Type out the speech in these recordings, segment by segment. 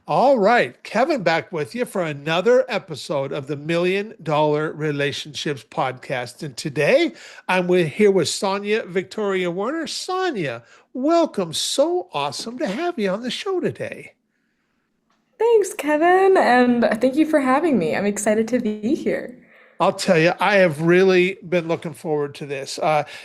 All right, Kevin back with you for another episode of the $1 Million Relationships Podcast. And today here with Sonia Victoria Werner. Sonia, welcome. So awesome to have you on the show today. Thanks, Kevin, and thank you for having me. I'm excited to be here. I'll tell you, I have really been looking forward to this.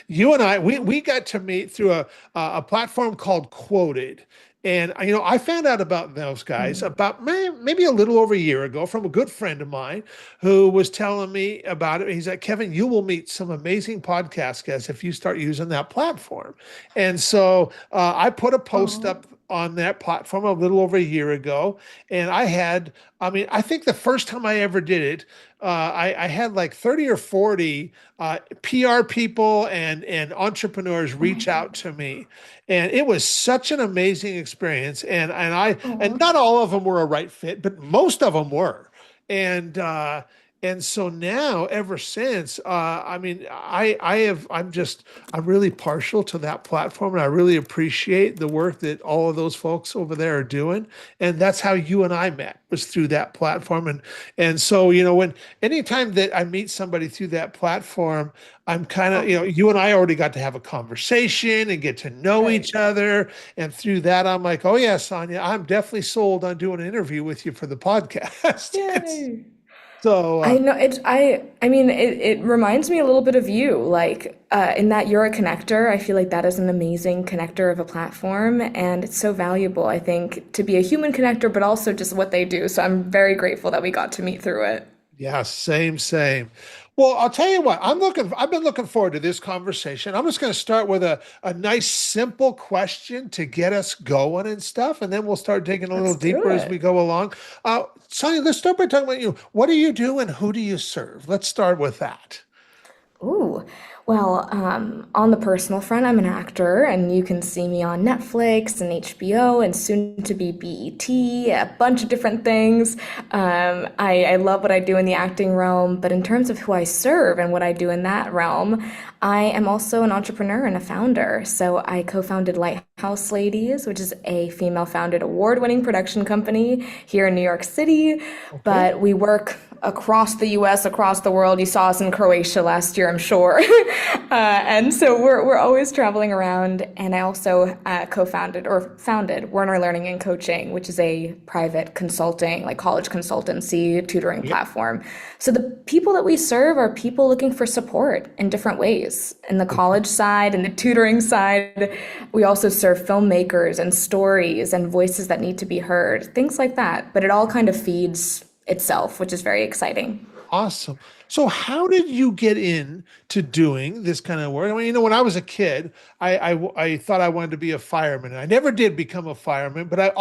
You and I, we got to meet through a platform called Quoted. And I found out about those guys Mm. about maybe a little over a year ago from a good friend of mine who was telling me about it. He's like, Kevin, you will meet some amazing podcast guests if you start using that platform. And so I put a post Oh, up on that platform a little over a year ago, and I think the first time I ever did it, I had like 30 or 40 PR people and entrepreneurs oh my reach out God. to me, and it was such an amazing experience. And Oh, not all of them were a right fit, but most of them were. And so now, ever since, I'm really partial to that platform, and I really appreciate the work that all of those folks over there are doing. And that's how you and I met, was through that platform. And so, when anytime that I meet somebody through that platform, I'm kind of, oh, you and I already got to have a conversation and get to know right. each other. And through that, I'm like, oh yeah, Sonia, I'm definitely sold on doing an interview with you for the podcast. Yay. So, I know it. It reminds me a little bit of you, like in that you're a connector. I feel like that is an amazing connector of a platform, and it's so valuable, I think, to be a human connector, but also just what they do. So I'm very grateful that we got to meet through it. yeah, same. Well, I'll tell you what, I've been looking forward to this conversation. I'm just going to start with a nice, simple question to get us going and stuff, and then we'll start digging a little Let's do deeper as we it. go along. Sonny, let's start by talking about you. What do you do and who do you serve? Let's start with that. Ooh, well, on the personal front, I'm an actor, and you can see me on Netflix and HBO and soon to be BET, a bunch of different things. I love what I do in the acting realm, but in terms of who I serve and what I do in that realm, I am also an entrepreneur and a founder. So I co-founded Lighthouse Ladies, which is a female-founded award-winning production company here in New York City, Okay. but we work across the US, across the world. You saw us in Croatia last year, I'm sure. And so we're always traveling around. And I also co-founded or founded Werner Learning and Coaching, which is a private consulting, like college consultancy tutoring Yep. platform. So the people that we serve are people looking for support in different ways. In the college side and the tutoring side, we also serve filmmakers and stories and voices that need to be heard, things like that. But it all kind of feeds itself, which is very exciting. Awesome. So how did you get into doing this kind of work? I mean, when I was a kid, I thought I wanted to be a fireman. And I never did become a fireman, but I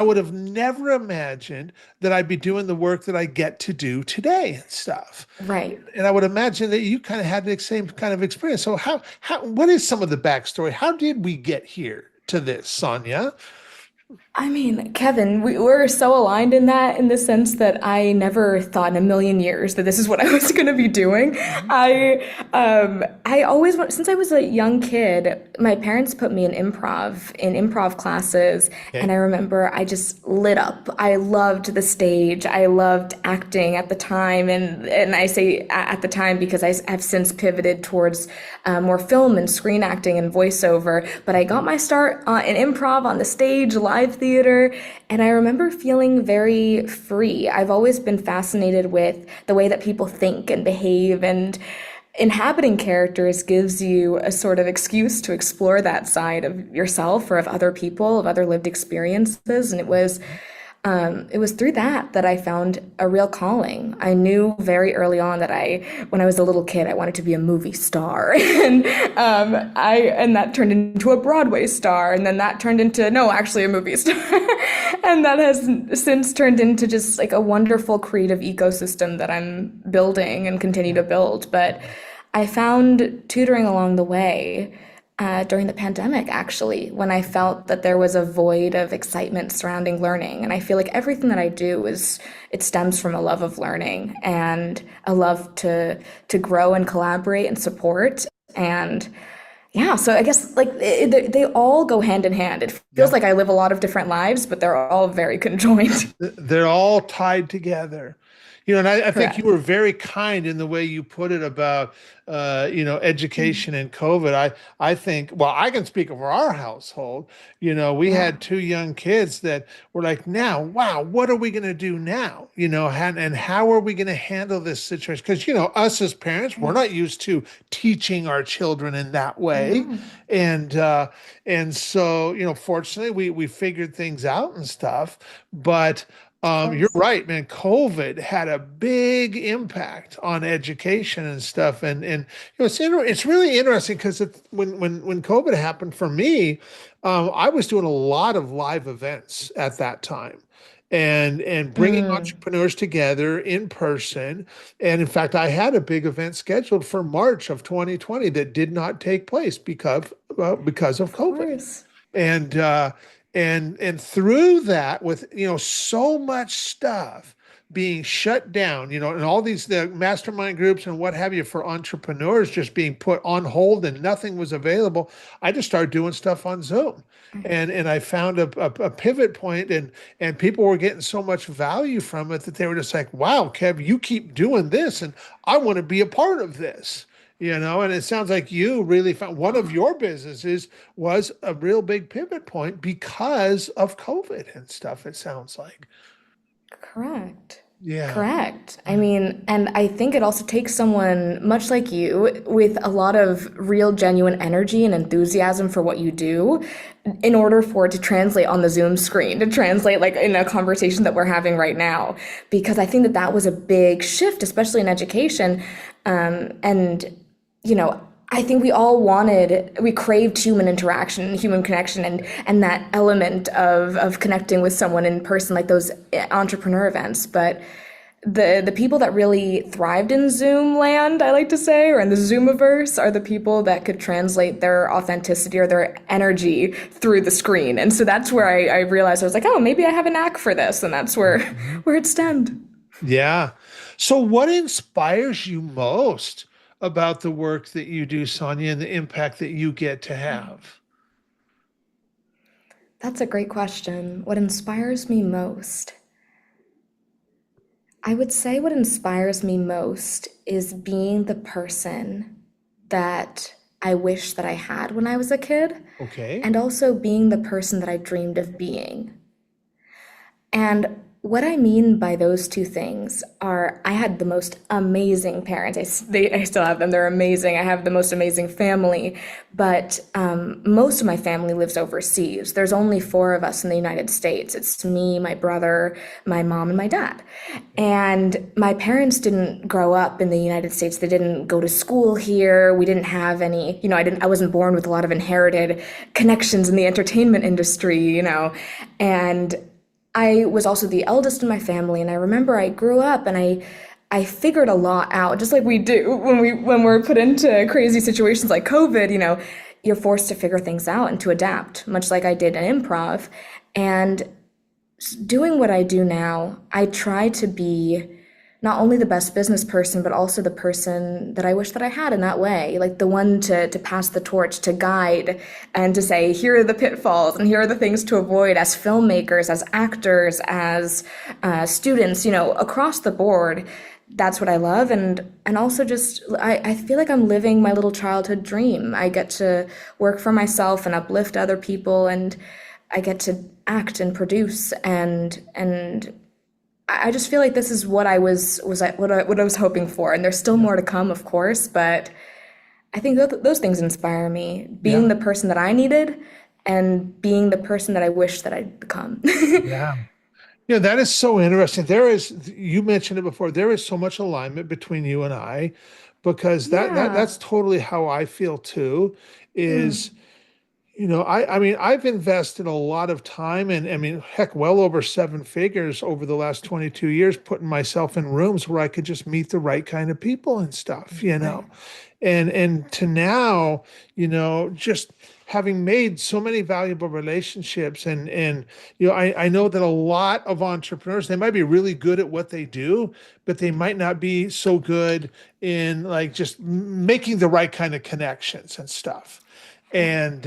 would have never imagined that I'd be doing the work that I get to do today and stuff. Right. And I would imagine that you kind of had the same kind of experience. So what is some of the backstory? How did we get here to this, Sonia? I mean, Kevin, we're so aligned in that, in the sense that I never thought in a million years that this is what I was going to be doing. I always want, since I was a young kid, my parents put me in improv classes, and Okay. I remember I just lit up. I loved the stage. I loved acting at the time, and I say at the time because I have since pivoted towards more film and screen acting and voiceover. But I got my start in improv on the stage, live theater, and I remember feeling very free. I've always been fascinated with the way that people think and behave, and inhabiting characters gives you a sort of excuse to explore that side of yourself or of other people, of other lived experiences. And it was through that I found a real calling. I knew very early on that when I was a little kid, I wanted to be a movie star, and that turned into a Broadway star, and then that turned into no, actually a movie star, and that has since turned into just like a wonderful creative ecosystem that I'm building and continue to build. But I found tutoring along the way during the pandemic, actually, when I felt that there was a void of excitement surrounding learning. And I feel like everything that I do it stems from a love of learning and a love to grow and collaborate and support. And Yeah, so I guess like they all go hand in hand. It feels Yeah. like I live a lot of different lives, but they're all very conjoined. They're all tied together. And I think you Correct. were very kind in the way you put it about, education and COVID. I think, well, I can speak for our household. We Yeah. had two young kids that were like, now, wow, what are we going to do now? And how are we going to handle this situation? Because, us as parents, we're not used to teaching our children in that I way. know. And, uh, and so, fortunately, we figured things out and stuff. But Of you're course. right, man. COVID had a big impact on education and stuff, and it's really interesting because when COVID happened for me, I was doing a lot of live events at that time, and bringing Mm, entrepreneurs together in person. And in fact, I had a big event scheduled for March of 2020 that did not take place because of of COVID. course. And uh and and through that, with so much stuff being shut down, and all these the mastermind groups and what have you for entrepreneurs just being put on hold and nothing was available, I just started doing stuff on Zoom. And I found a pivot point, and people were getting so much value from it that they were just like, wow, Kev, you keep doing this and I want to be a part of this. And it sounds like you really found one of your businesses was a real big pivot point because of COVID and stuff, it sounds like. Correct. Yeah. Correct. I Yeah. mean, and I think it also takes someone much like you with a lot of real, genuine energy and enthusiasm for what you do in order for it to translate on the Zoom screen, to translate like in a conversation that we're having right now. Because I think that that was a big shift, especially in education. And, you know, I think we craved human interaction, human connection, and that element of connecting with someone in person, like those entrepreneur events. But the people that really thrived in Zoom land, I like to say, or in the Zoomiverse, are the people that could translate their authenticity or their energy through the screen. And so that's where I realized I was like, oh, maybe I have a knack for this, and that's where Mhm. where it stemmed. Yeah. So what inspires you most about the work that you do, Sonia, and the impact that you get to have? That's a great question. What inspires me most? I would say what inspires me most is being the person that I wish that I had when I was a kid, Okay. and also being the person that I dreamed of being. And what I mean by those two things are I had the most amazing parents. I still have them. They're amazing. I have the most amazing family. But most of my family lives overseas. There's only four of us in the United States. It's me, my brother, my mom, and my dad. And my parents didn't grow up in the United States. They didn't go to school here. We didn't have any, I wasn't born with a lot of inherited connections in the entertainment industry. And I was also the eldest in my family, and I remember I grew up and I figured a lot out, just like we do when we're put into crazy situations like COVID. You're forced to figure things out and to adapt, much like I did in improv. And doing what I do now, I try to be not only the best business person, but also the person that I wish that I had in that way. Like the one to pass the torch, to guide, and to say, here are the pitfalls and here are the things to avoid as filmmakers, as actors, as students, across the board. That's what I love. And also just, I feel like I'm living my little childhood dream. I get to work for myself and uplift other people, and I get to act and produce and I just feel like this is what I what I was hoping for, and there's still Yeah. more to come, of course. But I think those things inspire me. Being Yeah. the person that I needed, and being the person that I wish that I'd become. Yeah. That is so interesting. You mentioned it before, there is so much alignment between you and I, because Yeah. that's totally how I feel too. Is, Mm. I mean, I've invested a lot of time, and I mean, heck, well over seven figures over the last 22 years, putting myself in rooms where I could just meet the right kind of people and stuff. Right. And to now, just having made so many valuable relationships, and I know that a lot of entrepreneurs, they might be really good at what they do, but they might not be so good in like just making the right kind of connections and stuff. and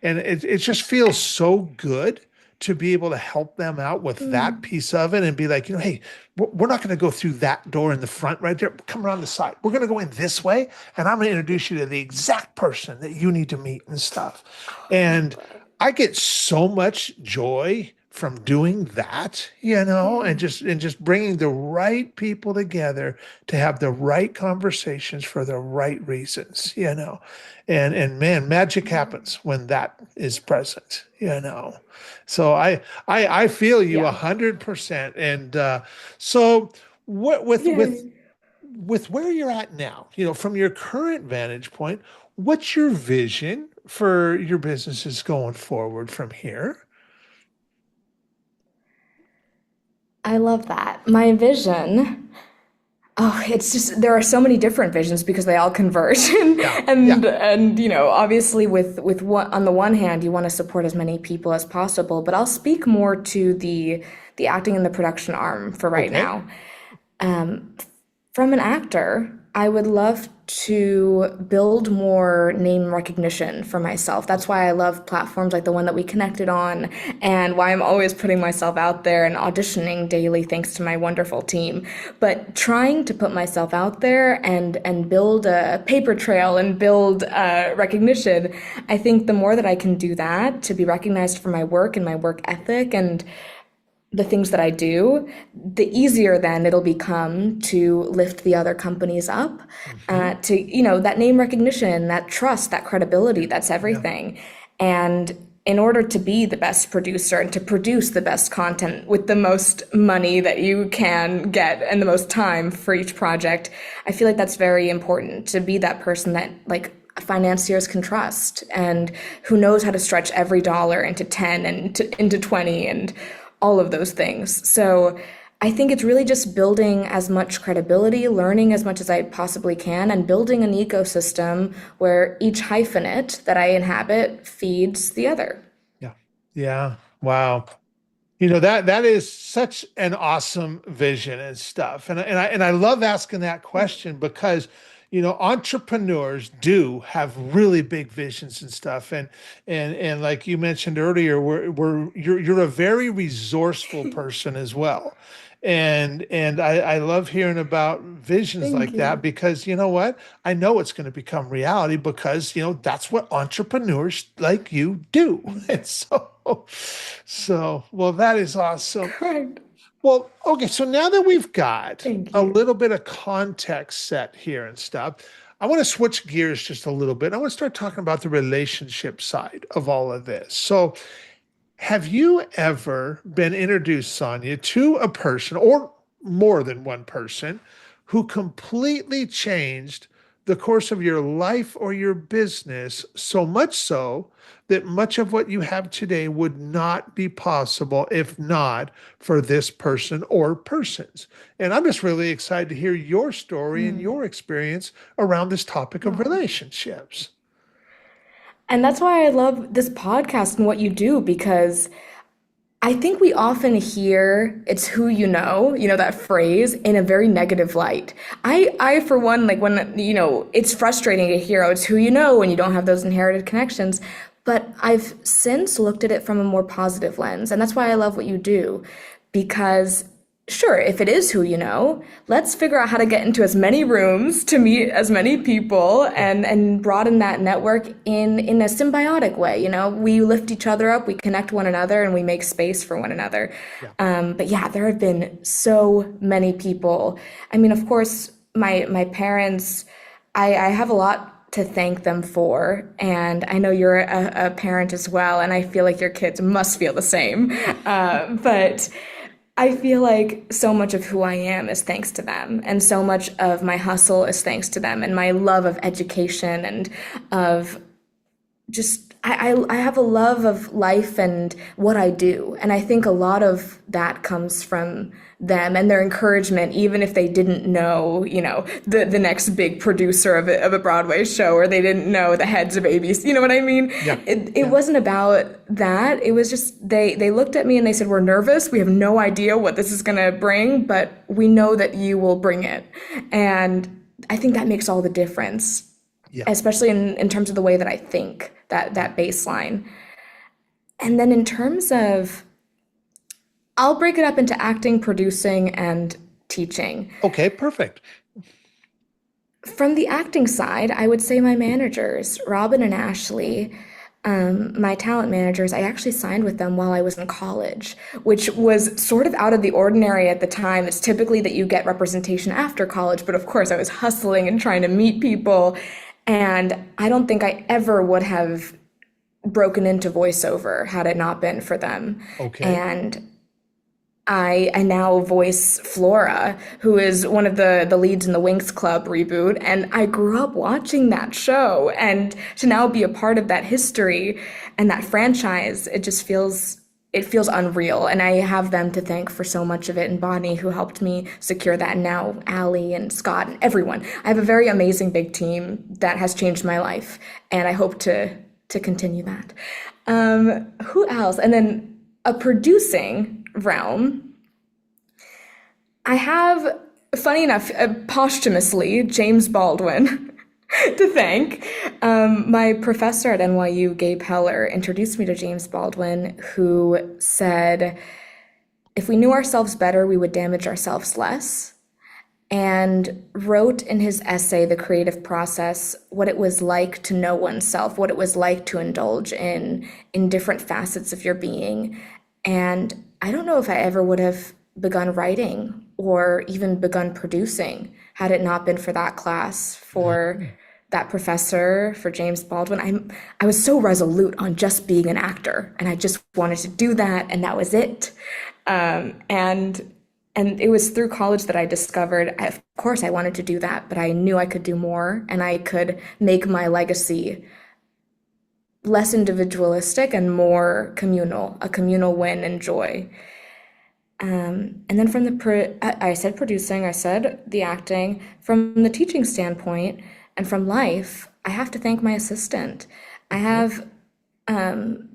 it just feels so good to be able to help them out with that Mm. piece of it and be like, hey, we're not going to go through that door in the front right there. Come around the side. We're going to go in this way, and I'm going to introduce you to the exact person that you need to meet and stuff. Oh, I love And that. I get so much joy from doing that, and Yeah. just bringing the right people together to have the right conversations for the right reasons, and man, magic happens when that is present. So I feel you a Yeah. 100%. And so what Yay. with where you're at now, from your current vantage point, what's your vision for your businesses going forward from here? I love that. My vision. Oh, it's just there are so many different visions because they all converge, Yeah, yeah, and obviously with one on the one hand you want to support as many people as possible, but I'll speak more to the acting and the production arm for right okay. now. From an actor, I would love to build more name recognition for myself. That's why I love platforms like the one that we connected on, and why I'm always putting myself out there and auditioning daily thanks to my wonderful team. But trying to put myself out there and build a paper trail and build recognition, I think the more that I can do that to be recognized for my work and my work ethic and the things that I do, the easier then it'll become to lift the other companies up, Hmm. to, that name recognition, that trust, that credibility, that's Yeah, everything. And in order to be the best producer and to produce the best content with the most money that you can get and the most time for each project, I feel like that's very important to be that person that like financiers can trust and who knows how to stretch every dollar into 10 and into 20 and all of those things. So I think it's really just building as much credibility, learning as much as I possibly can, and building an ecosystem where each hyphenate that I inhabit feeds the other. yeah, yeah. Wow. That is such an awesome vision and stuff. And I love asking that question because entrepreneurs do have really big visions and stuff. And like you mentioned earlier, you're a very resourceful person as well. And I love hearing about visions Thank like that you. because you know what? I know it's going to become reality because that's what entrepreneurs like you do. And so, well, that is awesome. Correct. Well, okay, so now that we've got Thank a you. little bit of context set here and stuff, I want to switch gears just a little bit. I want to start talking about the relationship side of all of this. So, have you ever been introduced, Sonia, to a person or more than one person who completely changed the course of your life or your business so much so that much of what you have today would not be possible if not for this person or persons? And I'm just really excited to hear your story and your experience around this topic of Oh. relationships. And that's why I love this podcast and what you do because I think we often hear it's who that phrase in a very negative light. I for one, like when, it's frustrating to hear, oh, it's who you know when you don't have those inherited connections. But I've since looked at it from a more positive lens. And that's why I love what you do. Because sure, if it is who you know, let's figure out how to get into as many rooms to meet as many people Yeah, and broaden that network in a symbiotic way. We lift each other up, we connect one another, and we make space for one another. yeah, But yeah, there have been so many people. I mean, of course, my parents, I have a lot to thank them for. And I know you're a parent as well, and I feel like your kids must feel the same. But I feel like so much of who I am is thanks to them, and so much of my hustle is thanks to them, and my love of education and of just I have a love of life and what I do. And I think a lot of that comes from them and their encouragement, even if they didn't know, the next big producer of a Broadway show, or they didn't know the heads of ABC. You know what I mean? yeah, It yeah. wasn't about that. It was just they looked at me and they said, "We're nervous. We have no idea what this is going to bring, but we know that you will bring it." And I think that makes all the difference. Yeah. especially in terms of the way that I think, that baseline. And then in terms of, I'll break it up into acting, producing, and teaching. Okay, perfect. From the acting side, I would say my managers, Robin and Ashley, my talent managers, I actually signed with them while I was in college, which was sort of out of the ordinary at the time. It's typically that you get representation after college, but of course I was hustling and trying to meet people. And I don't think I ever would have broken into voiceover had it not been for them. Okay. And I now voice Flora, who is one of the leads in the Winx Club reboot, and I grew up watching that show, and to now be a part of that history and that franchise, it feels unreal, and I have them to thank for so much of it, and Bonnie, who helped me secure that, and now Allie and Scott and everyone. I have a very amazing big team that has changed my life, and I hope to continue that. Who else? And then a producing realm, I have, funny enough, posthumously, James Baldwin to thank. My professor at NYU, Gabe Heller, introduced me to James Baldwin, who said, if we knew ourselves better, we would damage ourselves less. And wrote in his essay, The Creative Process, what it was like to know oneself, what it was like to indulge in different facets of your being. And I don't know if I ever would have begun writing or even begun producing had it not been for that class, for that professor, for James Baldwin. I was so resolute on just being an actor, and I just wanted to do that, and that was it. And it was through college that I discovered, of course, I wanted to do that, but I knew I could do more, and I could make my legacy less individualistic and more communal, a communal win and joy. And then from I said producing, I said the acting. From the teaching standpoint and from life, I have to thank my assistant. I have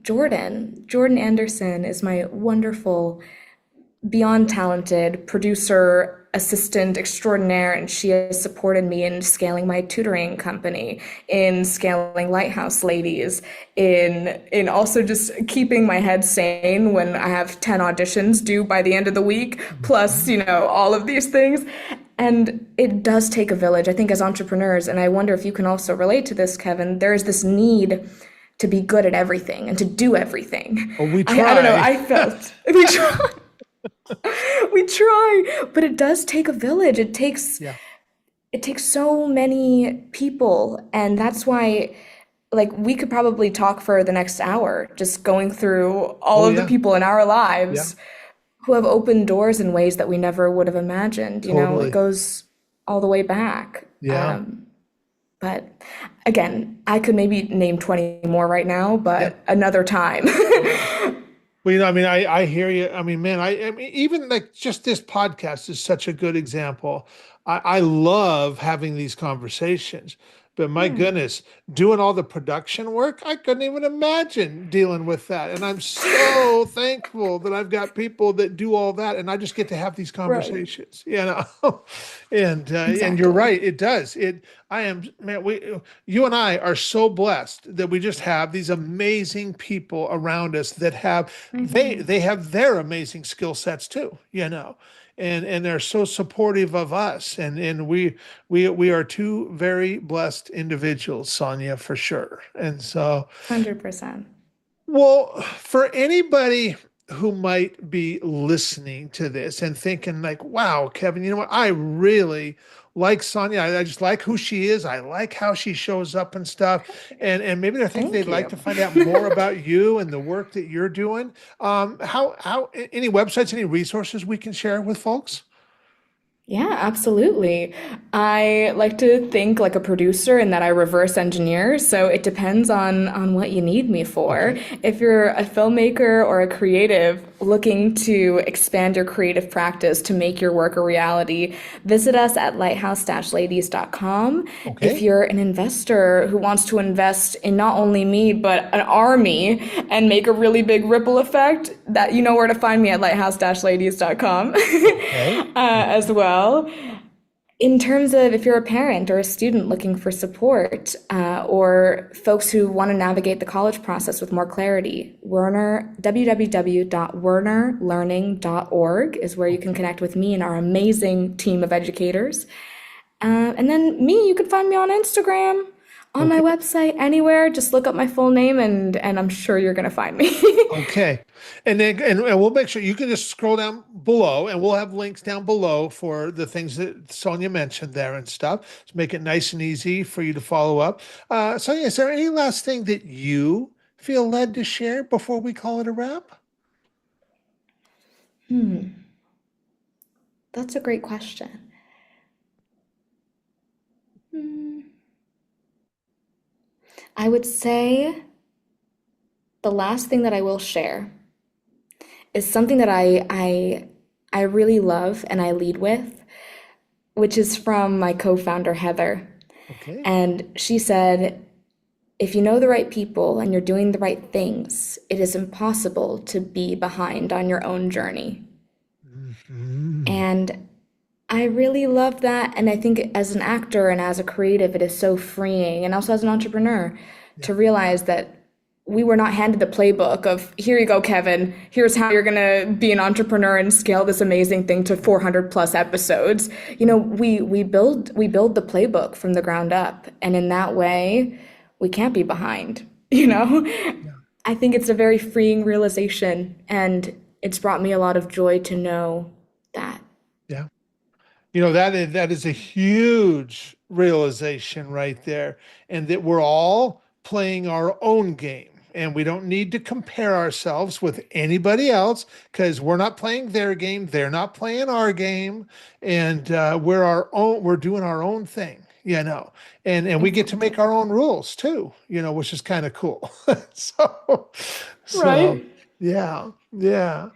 Jordan. Jordan Anderson is my wonderful, beyond talented producer, assistant extraordinaire, and she has supported me in scaling my tutoring company, in scaling Lighthouse Ladies, in also just keeping my head sane when I have 10 auditions due by the end of the week, plus, all of these things. And it does take a village, I think, as entrepreneurs, and I wonder if you can also relate to this, Kevin. There is this need to be good at everything and to do everything. Well, we try. I don't know, I felt we try. We try, but it does take a village. Yeah. It takes so many people, and that's why, like, we could probably talk for the next hour, just going through all Oh, of the yeah. people in our Yeah. lives who have opened doors in ways that we never would have imagined. It Totally. goes all the way back. Yeah. But again, I could maybe name 20 more right now, Yeah. but another time. Well, I hear you. I mean, man, I mean, even like just this podcast is such a good example. I love having these conversations, but my Yeah, goodness, doing all the production work, I couldn't even imagine dealing with that. And I'm so thankful that I've got people that do all that, and I just get to have these right. conversations, and you're Exactly. right, it does. I am, man, you and I are so blessed that we just have these amazing people around us that have I know. they have their amazing skill sets too, and they're so supportive of us, and we are two very blessed individuals, Sonia, for sure. And so, 100%. well, for anybody who might be listening to this and thinking like, wow, Kevin, you know what? I really like Sonia. I just like who she is. I like how she shows up and stuff. And maybe they're thinking Thank they'd like you. to find out more about you and the work that you're doing. Any websites, any resources we can share with folks? Yeah, absolutely. I like to think like a producer in that I reverse engineer, so it depends on what you need me for. Okay. If you're a filmmaker or a creative looking to expand your creative practice to make your work a reality, visit us at lighthouse-ladies.com. If Okay. you're an investor who wants to invest in not only me, but an army and make a really big ripple effect, that you know where to find me at lighthouse-ladies.com Okay. as well. In terms of if you're a parent or a student looking for support, or folks who want to navigate the college process with more clarity, Werner, www.wernerlearning.org is where you can Okay. connect with me and our amazing team of educators. And then me, you can find me on Instagram, on my Okay. website, anywhere. Just look up my full name and I'm sure you're gonna find me. Okay. And we'll make sure you can just scroll down below and we'll have links down below for the things that Sonia mentioned there and stuff to make it nice and easy for you to follow up. Sonia, is there any last thing that you feel led to share before we call it a wrap? That's a great question. I would say the last thing that I will share is something that I really love and I lead with, which is from my co-founder Heather. Okay. And she said, if you know the right people and you're doing the right things, it is impossible to be behind on your own journey. Mhm. And I really love that. And I think as an actor and as a creative, it is so freeing. And also as an entrepreneur, Yeah. to realize that we were not handed the playbook of, here you go, Kevin, here's how you're going to be an entrepreneur and scale this amazing thing to 400 plus episodes. You know, we build the playbook from the ground up. And in that way, we can't be behind, you know? Yeah. I think it's a very freeing realization. And it's brought me a lot of joy to know that. Yeah. That is a huge realization right there, and that we're all playing our own game. And we don't need to compare ourselves with anybody else because we're not playing their game, they're not playing our game, and we're our own. We're doing our own thing, and we get to make Exactly. our own rules too, which is kind of cool. So, so Right? yeah, yeah.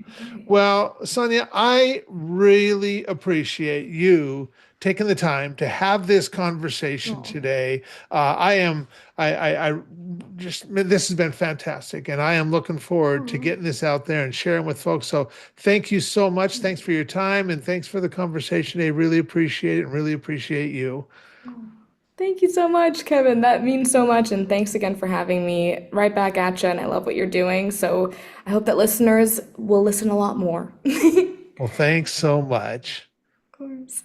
Well, Sonia, I really appreciate you taking the time to have this conversation Oh. today. I just, this has been fantastic, and I am looking forward to getting this out there and sharing with folks. So thank you so much. Thanks for your time and thanks for the conversation. I really appreciate it and really appreciate you. Thank you so much, Kevin. That means so much. And thanks again for having me right back at you. And I love what you're doing. So I hope that listeners will listen a lot more. Of Well, thanks so much. course.